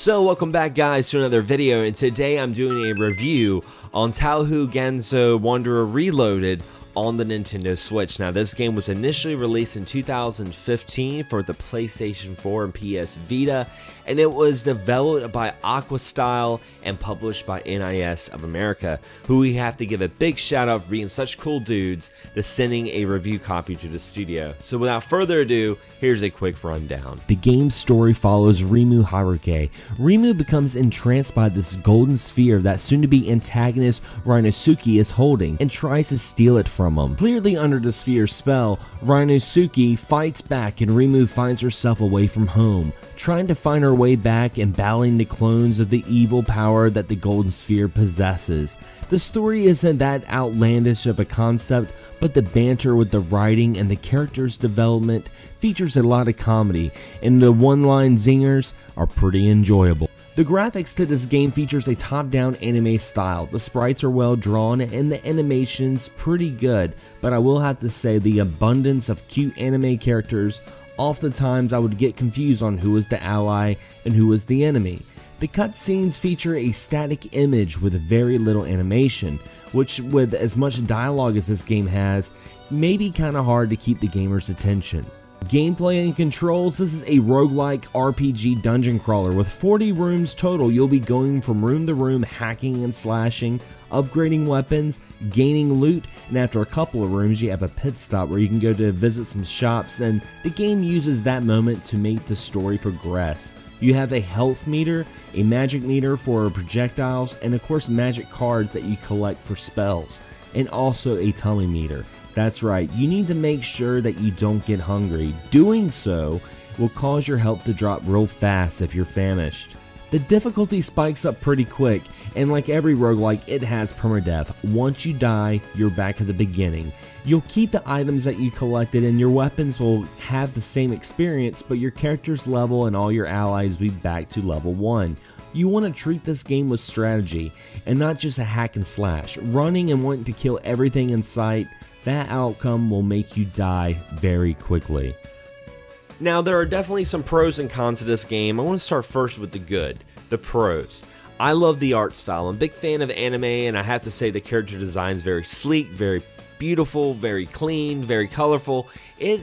So welcome back guys to another video, and today I'm doing a review on Touhou Genso Wanderer Reloaded on the Nintendo Switch. Now this game was initially released in 2015 for the PlayStation 4 and PS Vita, and it was developed by Aquastyle and published by NIS of America, who we have to give a big shout out for being such cool dudes to sending a review copy to the studio. So without further ado, here's a quick rundown. The game's story follows Rimou Haruke. Rimou becomes entranced by this golden sphere that soon-to-be antagonist Rinosuke is holding and tries to steal it from him. Clearly under the sphere's spell, Rinosuke fights back and Rimou finds herself away from home, trying to find her way back and battling the clones of the evil power that the golden sphere possesses. The story isn't that outlandish of a concept, but the banter with the writing and the characters' development features a lot of comedy, and the one-line zingers are pretty enjoyable. The graphics to this game features a top-down anime style. The sprites are well drawn and the animation's pretty good, but I will have to say the abundance of cute anime characters, oftentimes I would get confused on who is the ally and who is the enemy. The cutscenes feature a static image with very little animation, which with as much dialogue as this game has, may be kinda hard to keep the gamer's attention. Gameplay and controls: this is a roguelike RPG dungeon crawler with 40 rooms total. You'll be going from room to room, hacking and slashing, upgrading weapons, gaining loot, and after a couple of rooms you have a pit stop where you can go to visit some shops, and the game uses that moment to make the story progress. You have a health meter, a magic meter for projectiles, and of course magic cards that you collect for spells, and also a tummy meter. That's right, you need to make sure that you don't get hungry. Doing so will cause your health to drop real fast if you're famished. The difficulty spikes up pretty quick, and like every roguelike, it has permadeath. Once you die, you're back at the beginning. You'll keep the items that you collected, and your weapons will have the same experience, but your character's level and all your allies will be back to level 1. You want to treat this game with strategy, and not just a hack and slash. Running and wanting to kill everything in sight, that outcome will make you die very quickly. Now there are definitely some pros and cons to this game. I want to start first with the good, the pros. I love the art style. I'm a big fan of anime, and I have to say the character design is very sleek, very beautiful, very clean, very colorful. It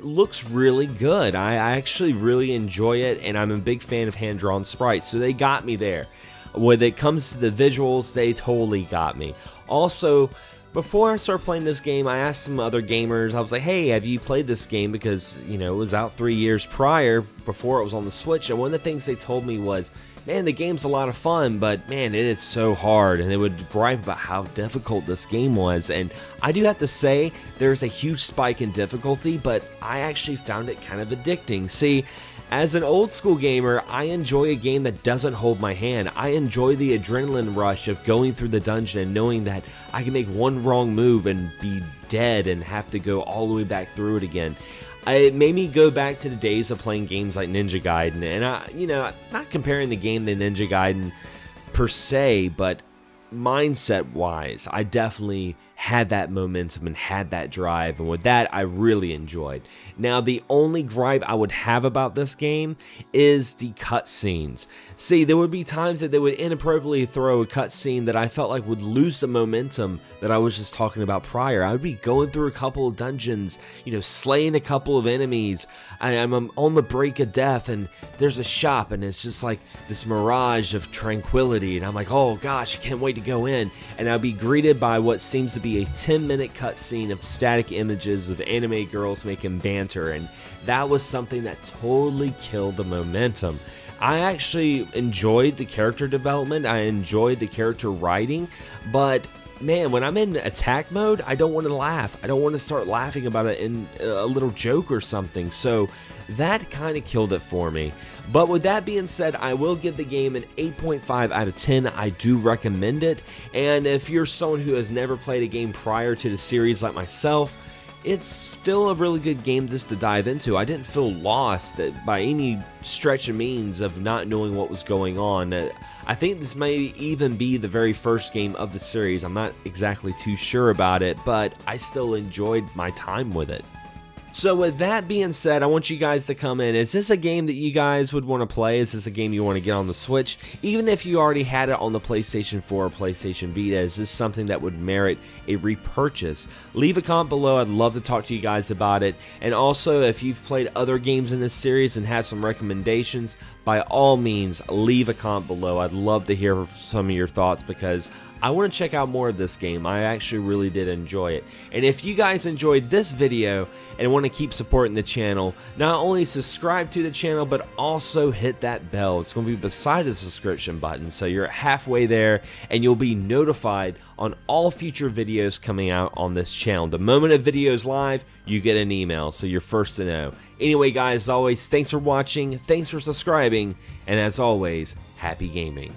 looks really good. I actually really enjoy it, and I'm a big fan of hand-drawn sprites, so they got me there. When it comes to the visuals, they totally got me. Also, before I started playing this game, I asked some other gamers, I was like, hey, have you played this game? Because, you know, it was out 3 years prior, before it was on the Switch, and one of the things they told me was, man, the game's a lot of fun, but man, it is so hard, and they would gripe about how difficult this game was, and I do have to say, there's a huge spike in difficulty, but I actually found it kind of addicting. See, as an old school gamer, I enjoy a game that doesn't hold my hand. I enjoy the adrenaline rush of going through the dungeon and knowing that I can make one wrong move and be dead and have to go all the way back through it again. It made me go back to the days of playing games like Ninja Gaiden, and you know, not comparing the game to Ninja Gaiden per se, but mindset wise, I definitely had that momentum and had that drive, and with that I really enjoyed. Now the only gripe I would have about this game is the cutscenes. See, there would be times that they would inappropriately throw a cutscene that I felt like would lose the momentum that I was just talking about prior. I would be going through a couple of dungeons, you know, slaying a couple of enemies, I'm on the brink of death, and there's a shop, and it's just like this mirage of tranquility, and I'm like, oh gosh, I can't wait to go in, and I'll be greeted by what seems to be a 10-minute cutscene of static images of anime girls making banter, and that was something that totally killed the momentum. I actually enjoyed the character development, I enjoyed the character writing, but man, when I'm in attack mode, I don't want to laugh. I don't want to start laughing about it in a little joke or something, so that kind of killed it for me. But with that being said, I will give the game an 8.5 out of 10. I do recommend it, and if you're someone who has never played a game prior to the series like myself, it's still a really good game just to dive into. I didn't feel lost by any stretch of means of not knowing what was going on. I think this may even be the very first game of the series. I'm not exactly too sure about it, but I still enjoyed my time with it. So with that being said, I want you guys to come in. Is this a game that you guys would want to play? Is this a game you want to get on the Switch? Even if you already had it on the PlayStation 4 or PlayStation Vita, is this something that would merit a repurchase? Leave a comment below. I'd love to talk to you guys about it. And also, if you've played other games in this series and have some recommendations, by all means, leave a comment below. I'd love to hear some of your thoughts because I want to check out more of this game. I actually really did enjoy it. And if you guys enjoyed this video and want to keep supporting the channel, not only subscribe to the channel, but also hit that bell. It's going to be beside the subscription button, so you're halfway there and you'll be notified on all future videos coming out on this channel. The moment a video is live, you get an email, so you're first to know. Anyway, guys, as always, thanks for watching, thanks for subscribing, and as always, happy gaming.